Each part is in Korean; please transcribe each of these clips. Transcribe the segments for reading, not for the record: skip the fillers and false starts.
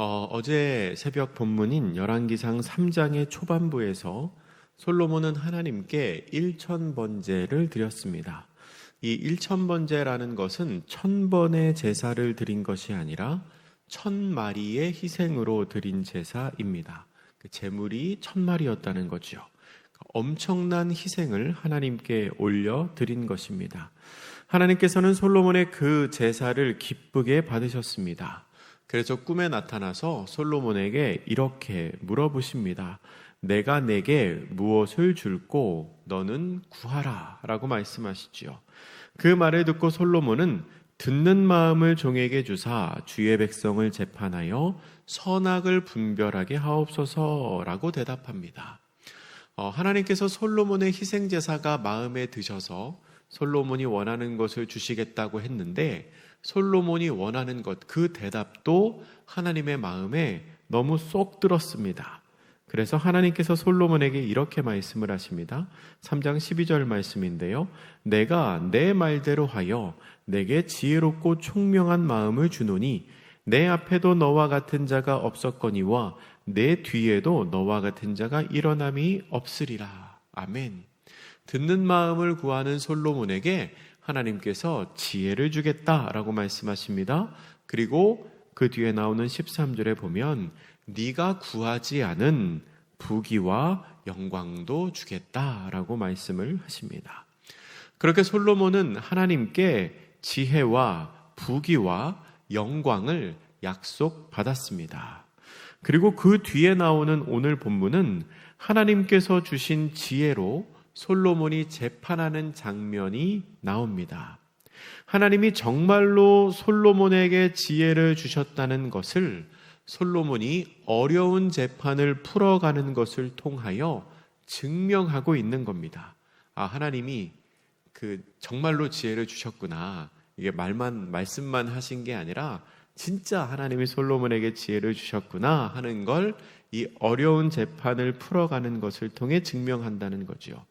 어제 새벽 본문인 열왕기상 3장의 초반부에서 솔로몬은 하나님께 1000번제를 드렸습니다. 이 1000번제라는 것은 1000번의 제사를 드린 것이 아니라 1000마리의 희생으로 드린 제사입니다. 그 제물이 1000마리였다는 거죠. 엄청난 희생을 하나님께 올려 드린 것입니다. 하나님께서는 솔로몬의 그 제사를 기쁘게 받으셨습니다. 그래서 꿈에 나타나서 솔로몬에게 이렇게 물어보십니다. 내가 내게 무엇을 줄꼬 너는 구하라 라고 말씀하시지요. 그 말을 듣고 솔로몬은 듣는 마음을 종에게 주사 주의 백성을 재판하여 선악을 분별하게 하옵소서라고 대답합니다. 하나님께서 솔로몬의 희생제사가 마음에 드셔서 솔로몬이 원하는 것을 주시겠다고 했는데 솔로몬이 원하는 것, 그 대답도 하나님의 마음에 너무 쏙 들었습니다. 그래서 하나님께서 솔로몬에게 이렇게 말씀을 하십니다. 3장 12절 말씀인데요. 내가 내 말대로 하여 내게 지혜롭고 총명한 마음을 주노니 내 앞에도 너와 같은 자가 없었거니와 내 뒤에도 너와 같은 자가 일어남이 없으리라. 아멘. 듣는 마음을 구하는 솔로몬에게 하나님께서 지혜를 주겠다라고 말씀하십니다. 그리고 그 뒤에 나오는 13절에 보면 네가 구하지 않은 부귀와 영광도 주겠다라고 말씀을 하십니다. 그렇게 솔로몬은 하나님께 지혜와 부귀와 영광을 약속받았습니다. 그리고 그 뒤에 나오는 오늘 본문은 하나님께서 주신 지혜로 솔로몬이 재판하는 장면이 나옵니다. 하나님이 정말로 솔로몬에게 지혜를 주셨다는 것을 솔로몬이 어려운 재판을 풀어가는 것을 통하여 증명하고 있는 겁니다. 하나님이 정말로 지혜를 주셨구나. 이게 말씀만 하신 게 아니라 진짜 하나님이 솔로몬에게 지혜를 주셨구나 하는 걸 이 어려운 재판을 풀어가는 것을 통해 증명한다는 거죠.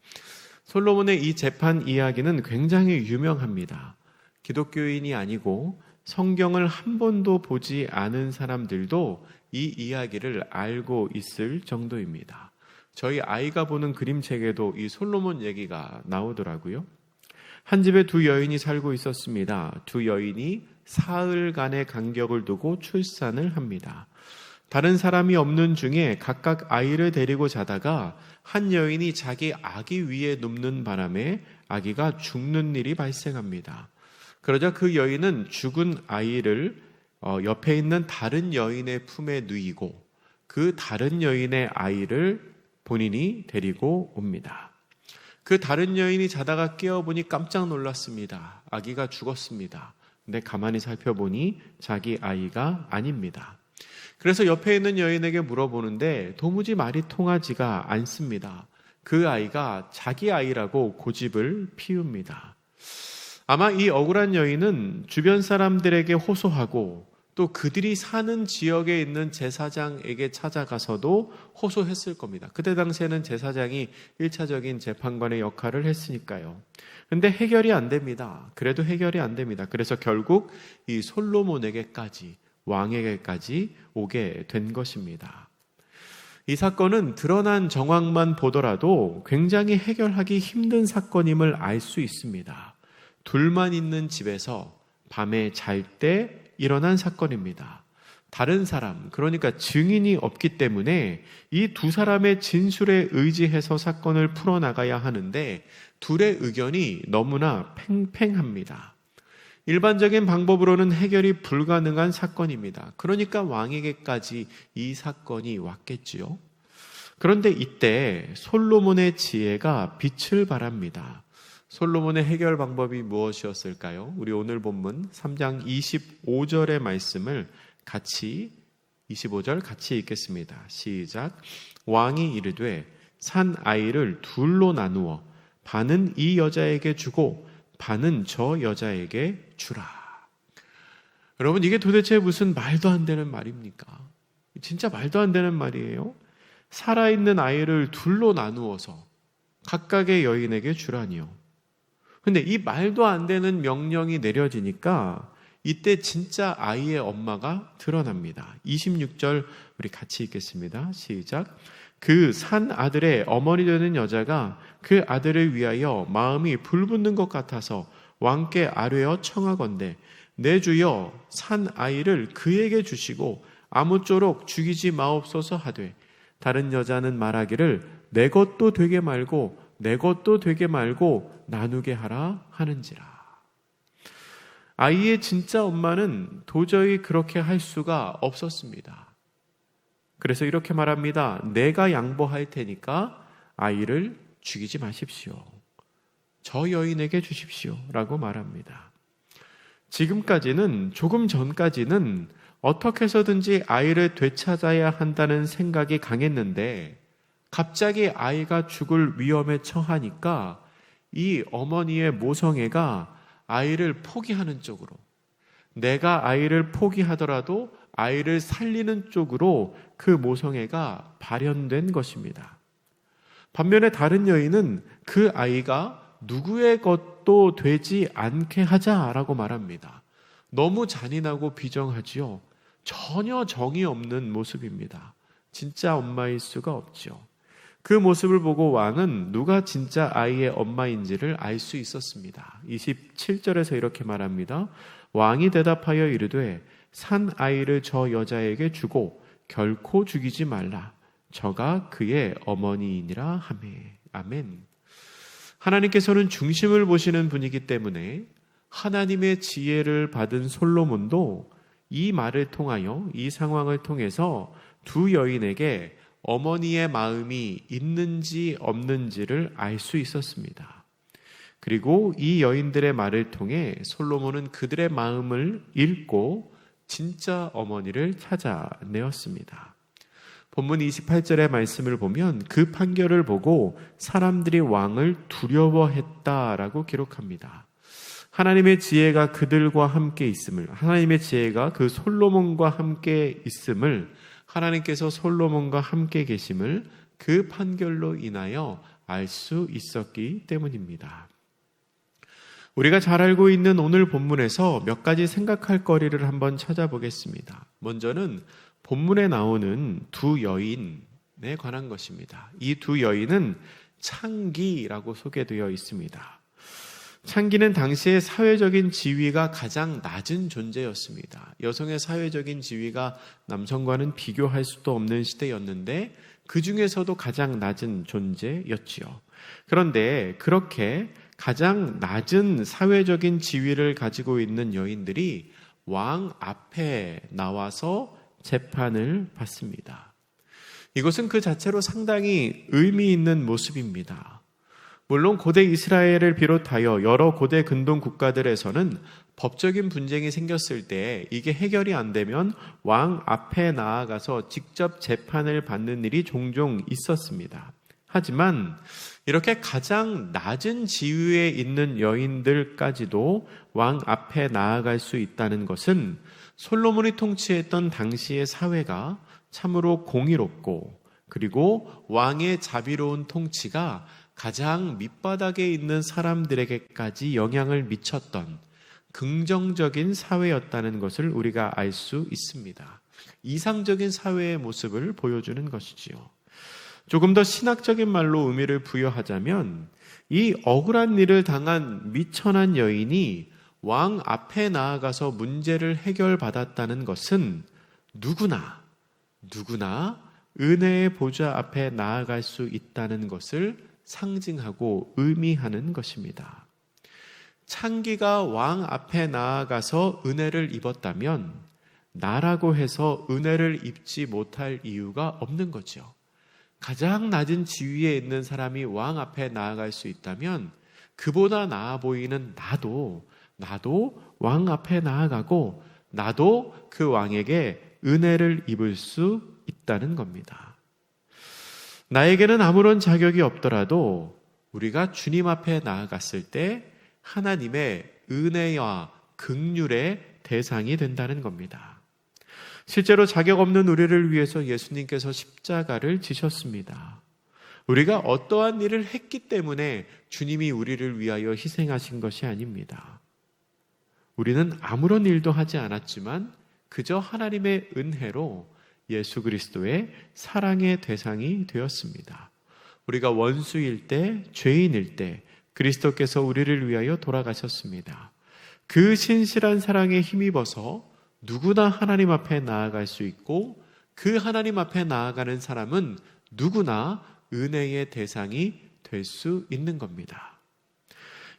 솔로몬의 이 재판 이야기는 굉장히 유명합니다. 기독교인이 아니고 성경을 한 번도 보지 않은 사람들도 이 이야기를 알고 있을 정도입니다. 저희 아이가 보는 그림책에도 이 솔로몬 얘기가 나오더라고요. 한 집에 두 여인이 살고 있었습니다. 두 여인이 사흘간의 간격을 두고 출산을 합니다. 다른 사람이 없는 중에 각각 아이를 데리고 자다가 한 여인이 자기 아기 위에 눕는 바람에 아기가 죽는 일이 발생합니다. 그러자 그 여인은 죽은 아이를 옆에 있는 다른 여인의 품에 누이고 그 다른 여인의 아이를 본인이 데리고 옵니다. 그 다른 여인이 자다가 깨어보니 깜짝 놀랐습니다. 아기가 죽었습니다. 근데 가만히 살펴보니 자기 아이가 아닙니다. 그래서 옆에 있는 여인에게 물어보는데 도무지 말이 통하지가 않습니다. 그 아이가 자기 아이라고 고집을 피웁니다. 아마 이 억울한 여인은 주변 사람들에게 호소하고 또 그들이 사는 지역에 있는 제사장에게 찾아가서도 호소했을 겁니다. 그때 당시에는 제사장이 1차적인 재판관의 역할을 했으니까요. 근데 해결이 안 됩니다. 그래도 해결이 안 됩니다. 그래서 결국 이 솔로몬에게까지 왕에게까지 오게 된 것입니다. 이 사건은 드러난 정황만 보더라도 굉장히 해결하기 힘든 사건임을 알 수 있습니다. 둘만 있는 집에서 밤에 잘 때 일어난 사건입니다. 다른 사람, 그러니까 증인이 없기 때문에 이 두 사람의 진술에 의지해서 사건을 풀어나가야 하는데 둘의 의견이 너무나 팽팽합니다. 일반적인 방법으로는 해결이 불가능한 사건입니다. 그러니까 왕에게까지 이 사건이 왔겠지요. 그런데 이때 솔로몬의 지혜가 빛을 발합니다. 솔로몬의 해결 방법이 무엇이었을까요? 우리 오늘 본문 3장 25절의 말씀을 25절 같이 읽겠습니다. 시작. 왕이 이르되 산 아이를 둘로 나누어 반은 이 여자에게 주고 반은 저 여자에게 주라. 여러분, 이게 도대체 무슨 말도 안 되는 말입니까? 진짜 말도 안 되는 말이에요. 살아있는 아이를 둘로 나누어서 각각의 여인에게 주라니요. 근데 이 말도 안 되는 명령이 내려지니까 이때 진짜 아이의 엄마가 드러납니다. 26절 우리 같이 읽겠습니다. 시작. 그 산 아들의 어머니 되는 여자가 그 아들을 위하여 마음이 불붙는 것 같아서 왕께 아뢰어 청하건대 내 주여 산 아이를 그에게 주시고 아무쪼록 죽이지 마옵소서 하되 다른 여자는 말하기를 내 것도 되게 말고 내 것도 되게 말고 나누게 하라 하는지라. 아이의 진짜 엄마는 도저히 그렇게 할 수가 없었습니다. 그래서 이렇게 말합니다. 내가 양보할 테니까 아이를 죽이지 마십시오. 저 여인에게 주십시오. 라고 말합니다. 지금까지는, 조금 전까지는 어떻게 해서든지 아이를 되찾아야 한다는 생각이 강했는데 갑자기 아이가 죽을 위험에 처하니까 이 어머니의 모성애가 아이를 포기하는 쪽으로, 내가 아이를 포기하더라도 아이를 살리는 쪽으로 그 모성애가 발현된 것입니다. 반면에 다른 여인은 그 아이가 누구의 것도 되지 않게 하자라고 말합니다. 너무 잔인하고 비정하지요. 전혀 정이 없는 모습입니다. 진짜 엄마일 수가 없죠. 그 모습을 보고 왕은 누가 진짜 아이의 엄마인지를 알 수 있었습니다. 27절에서 이렇게 말합니다. 왕이 대답하여 이르되 산 아이를 저 여자에게 주고 결코 죽이지 말라. 저가 그의 어머니이니라 하매. 아멘. 하나님께서는 중심을 보시는 분이기 때문에 하나님의 지혜를 받은 솔로몬도 이 말을 통하여, 이 상황을 통해서 두 여인에게 어머니의 마음이 있는지 없는지를 알 수 있었습니다. 그리고 이 여인들의 말을 통해 솔로몬은 그들의 마음을 읽고 진짜 어머니를 찾아내었습니다. 본문 28절의 말씀을 보면 그 판결을 보고 사람들이 왕을 두려워했다라고 기록합니다. 하나님의 지혜가 그들과 함께 있음을, 하나님의 지혜가 그 솔로몬과 함께 있음을, 하나님께서 솔로몬과 함께 계심을 그 판결로 인하여 알 수 있었기 때문입니다. 우리가 잘 알고 있는 오늘 본문에서 몇 가지 생각할 거리를 한번 찾아보겠습니다. 먼저는 본문에 나오는 두 여인에 관한 것입니다. 이 두 여인은 창기라고 소개되어 있습니다. 창기는 당시의 사회적인 지위가 가장 낮은 존재였습니다. 여성의 사회적인 지위가 남성과는 비교할 수도 없는 시대였는데 그 중에서도 가장 낮은 존재였지요. 그런데 그렇게 가장 낮은 사회적인 지위를 가지고 있는 여인들이 왕 앞에 나와서 재판을 받습니다. 이것은 그 자체로 상당히 의미 있는 모습입니다. 물론 고대 이스라엘을 비롯하여 여러 고대 근동 국가들에서는 법적인 분쟁이 생겼을 때 이게 해결이 안 되면 왕 앞에 나아가서 직접 재판을 받는 일이 종종 있었습니다. 하지만 이렇게 가장 낮은 지위에 있는 여인들까지도 왕 앞에 나아갈 수 있다는 것은 솔로몬이 통치했던 당시의 사회가 참으로 공의롭고 그리고 왕의 자비로운 통치가 가장 밑바닥에 있는 사람들에게까지 영향을 미쳤던 긍정적인 사회였다는 것을 우리가 알 수 있습니다. 이상적인 사회의 모습을 보여주는 것이지요. 조금 더 신학적인 말로 의미를 부여하자면 이 억울한 일을 당한 미천한 여인이 왕 앞에 나아가서 문제를 해결받았다는 것은 누구나 은혜의 보좌 앞에 나아갈 수 있다는 것을 상징하고 의미하는 것입니다. 창기가 왕 앞에 나아가서 은혜를 입었다면 나라고 해서 은혜를 입지 못할 이유가 없는 거죠. 가장 낮은 지위에 있는 사람이 왕 앞에 나아갈 수 있다면 그보다 나아 보이는 나도 왕 앞에 나아가고 나도 그 왕에게 은혜를 입을 수 있다는 겁니다. 나에게는 아무런 자격이 없더라도 우리가 주님 앞에 나아갔을 때 하나님의 은혜와 긍휼의 대상이 된다는 겁니다. 실제로 자격 없는 우리를 위해서 예수님께서 십자가를 지셨습니다. 우리가 어떠한 일을 했기 때문에 주님이 우리를 위하여 희생하신 것이 아닙니다. 우리는 아무런 일도 하지 않았지만 그저 하나님의 은혜로 예수 그리스도의 사랑의 대상이 되었습니다. 우리가 원수일 때, 죄인일 때 그리스도께서 우리를 위하여 돌아가셨습니다. 그 신실한 사랑에 힘입어서 누구나 하나님 앞에 나아갈 수 있고 그 하나님 앞에 나아가는 사람은 누구나 은혜의 대상이 될 수 있는 겁니다.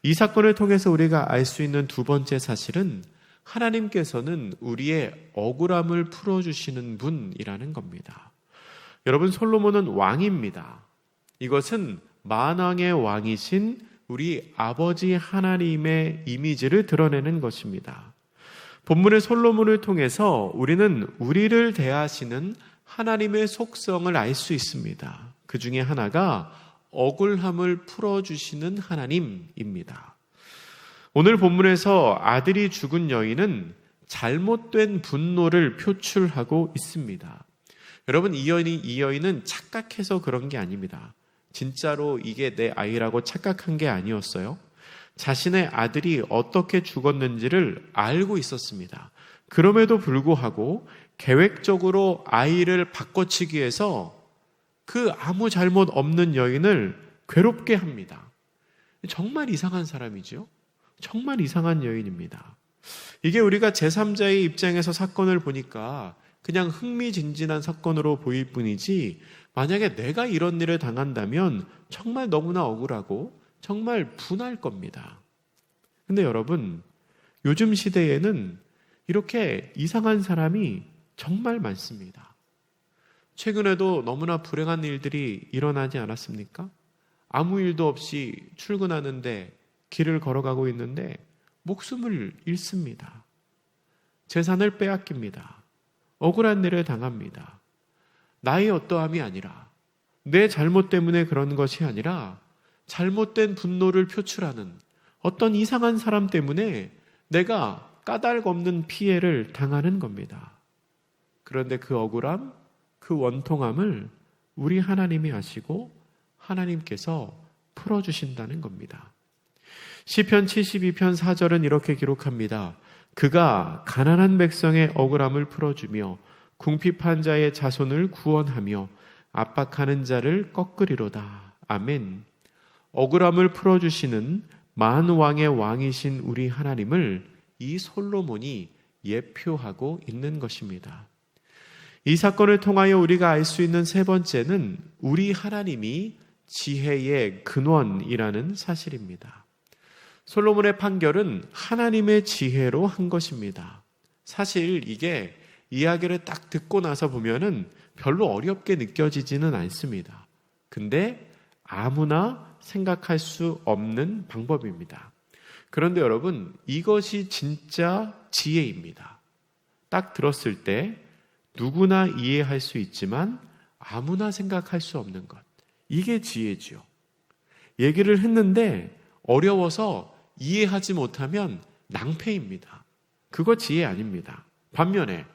이 사건을 통해서 우리가 알 수 있는 두 번째 사실은 하나님께서는 우리의 억울함을 풀어주시는 분이라는 겁니다. 여러분, 솔로몬은 왕입니다. 이것은 만왕의 왕이신 우리 아버지 하나님의 이미지를 드러내는 것입니다. 본문의 솔로몬을 통해서 우리는 우리를 대하시는 하나님의 속성을 알 수 있습니다. 그 중에 하나가 억울함을 풀어주시는 하나님입니다. 오늘 본문에서 아들이 죽은 여인은 잘못된 분노를 표출하고 있습니다. 여러분, 이 여인은 착각해서 그런 게 아닙니다. 진짜로 이게 내 아이라고 착각한 게 아니었어요. 자신의 아들이 어떻게 죽었는지를 알고 있었습니다. 그럼에도 불구하고 계획적으로 아이를 바꿔치기 위해서 그 아무 잘못 없는 여인을 괴롭게 합니다. 정말 이상한 사람이죠. 정말 이상한 여인입니다. 이게 우리가 제3자의 입장에서 사건을 보니까 그냥 흥미진진한 사건으로 보일 뿐이지, 만약에 내가 이런 일을 당한다면 정말 너무나 억울하고 정말 분할 겁니다. 근데 여러분, 요즘 시대에는 이렇게 이상한 사람이 정말 많습니다. 최근에도 너무나 불행한 일들이 일어나지 않았습니까? 아무 일도 없이 출근하는데 길을 걸어가고 있는데 목숨을 잃습니다. 재산을 빼앗깁니다. 억울한 일을 당합니다. 나의 어떠함이 아니라, 내 잘못 때문에 그런 것이 아니라 잘못된 분노를 표출하는 어떤 이상한 사람 때문에 내가 까닭 없는 피해를 당하는 겁니다. 그런데 그 억울함, 그 원통함을 우리 하나님이 아시고 하나님께서 풀어주신다는 겁니다. 시편 72편 4절은 이렇게 기록합니다. 그가 가난한 백성의 억울함을 풀어주며 궁핍한 자의 자손을 구원하며 압박하는 자를 꺾으리로다. 아멘. 억울함을 풀어주시는 만왕의 왕이신 우리 하나님을 이 솔로몬이 예표하고 있는 것입니다. 이 사건을 통하여 우리가 알 수 있는 세 번째는 우리 하나님이 지혜의 근원이라는 사실입니다. 솔로몬의 판결은 하나님의 지혜로 한 것입니다. 사실 이게 이야기를 딱 듣고 나서 보면은 별로 어렵게 느껴지지는 않습니다. 근데 아무나 생각할 수 없는 방법입니다. 그런데 여러분, 이것이 진짜 지혜입니다. 딱 들었을 때 누구나 이해할 수 있지만 아무나 생각할 수 없는 것. 이게 지혜지요. 얘기를 했는데 어려워서 이해하지 못하면 낭패입니다. 그거 지혜 아닙니다. 반면에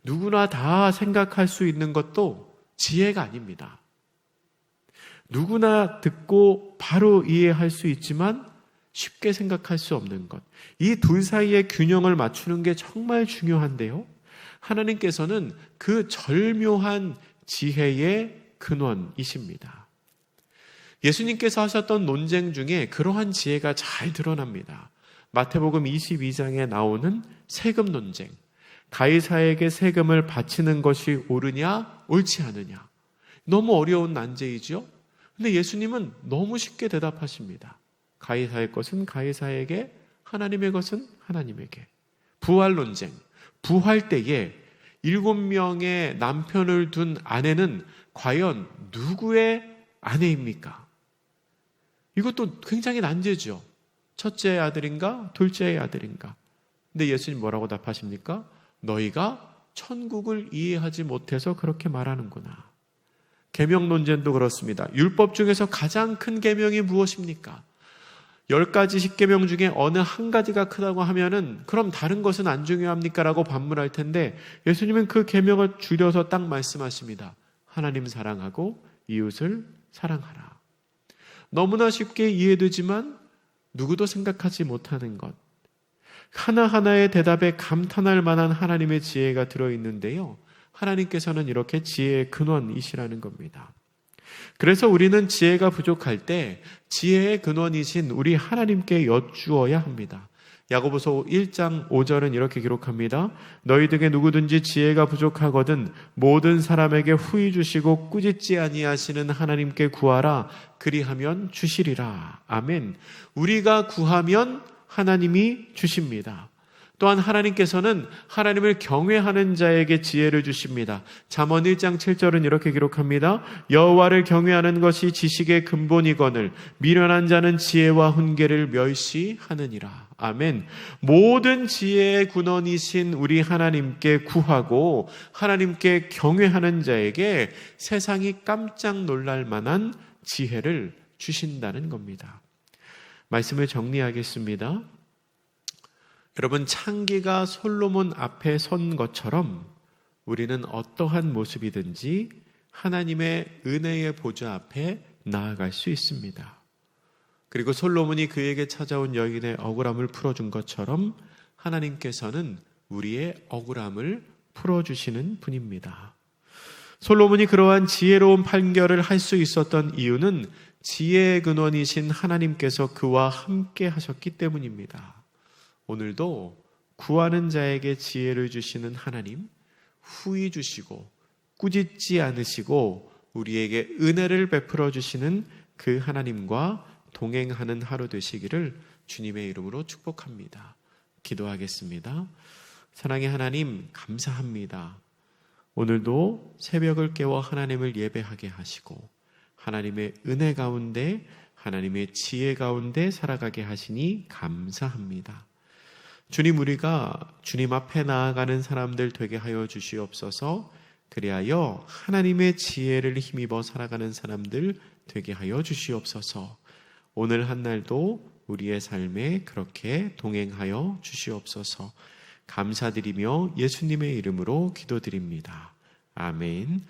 누구나 다 생각할 수 있는 것도 지혜가 아닙니다. 누구나 듣고 바로 이해할 수 있지만 쉽게 생각할 수 없는 것. 이 둘 사이의 균형을 맞추는 게 정말 중요한데요. 하나님께서는 그 절묘한 지혜의 근원이십니다. 예수님께서 하셨던 논쟁 중에 그러한 지혜가 잘 드러납니다. 마태복음 22장에 나오는 세금 논쟁. 가이사에게 세금을 바치는 것이 옳으냐, 옳지 않으냐. 너무 어려운 난제이죠. 근데 예수님은 너무 쉽게 대답하십니다. 가이사의 것은 가이사에게, 하나님의 것은 하나님에게. 부활 논쟁. 부활 때에 7명의 남편을 둔 아내는 과연 누구의 아내입니까? 이것도 굉장히 난제죠. 첫째 아들인가, 둘째 아들인가. 근데 예수님 뭐라고 답하십니까? 너희가 천국을 이해하지 못해서 그렇게 말하는구나. 계명 논쟁도 그렇습니다. 율법 중에서 가장 큰 계명이 무엇입니까? 10가지 10계명 중에 어느 한 가지가 크다고 하면은 그럼 다른 것은 안 중요합니까? 라고 반문할 텐데 예수님은 그 계명을 줄여서 딱 말씀하십니다. 하나님 사랑하고 이웃을 사랑하라. 너무나 쉽게 이해되지만 누구도 생각하지 못하는 것. 하나하나의 대답에 감탄할 만한 하나님의 지혜가 들어있는데요. 하나님께서는 이렇게 지혜의 근원이시라는 겁니다. 그래서 우리는 지혜가 부족할 때 지혜의 근원이신 우리 하나님께 여쭈어야 합니다. 야고보서 1장 5절은 이렇게 기록합니다. 너희 중에 누구든지 지혜가 부족하거든 모든 사람에게 후히 주시고 꾸짖지 아니하시는 하나님께 구하라. 그리하면 주시리라. 아멘. 우리가 구하면 하나님이 주십니다. 또한 하나님께서는 하나님을 경외하는 자에게 지혜를 주십니다. 잠언 1장 7절은 이렇게 기록합니다. 여호와를 경외하는 것이 지식의 근본이거늘 미련한 자는 지혜와 훈계를 멸시하느니라. 아멘. 모든 지혜의 근원이신 우리 하나님께 구하고 하나님께 경외하는 자에게 세상이 깜짝 놀랄 만한 지혜를 주신다는 겁니다. 말씀을 정리하겠습니다. 여러분, 창기가 솔로몬 앞에 선 것처럼 우리는 어떠한 모습이든지 하나님의 은혜의 보좌 앞에 나아갈 수 있습니다. 그리고 솔로몬이 그에게 찾아온 여인의 억울함을 풀어준 것처럼 하나님께서는 우리의 억울함을 풀어주시는 분입니다. 솔로몬이 그러한 지혜로운 판결을 할 수 있었던 이유는 지혜의 근원이신 하나님께서 그와 함께 하셨기 때문입니다. 오늘도 구하는 자에게 지혜를 주시는 하나님, 후히 주시고 꾸짖지 않으시고 우리에게 은혜를 베풀어 주시는 그 하나님과 동행하는 하루 되시기를 주님의 이름으로 축복합니다. 기도하겠습니다. 사랑의 하나님, 감사합니다. 오늘도 새벽을 깨워 하나님을 예배하게 하시고 하나님의 은혜 가운데, 하나님의 지혜 가운데 살아가게 하시니 감사합니다. 주님, 우리가 주님 앞에 나아가는 사람들 되게 하여 주시옵소서. 그리하여 하나님의 지혜를 힘입어 살아가는 사람들 되게 하여 주시옵소서. 오늘 한 날도 우리의 삶에 그렇게 동행하여 주시옵소서. 감사드리며 예수님의 이름으로 기도드립니다. 아멘.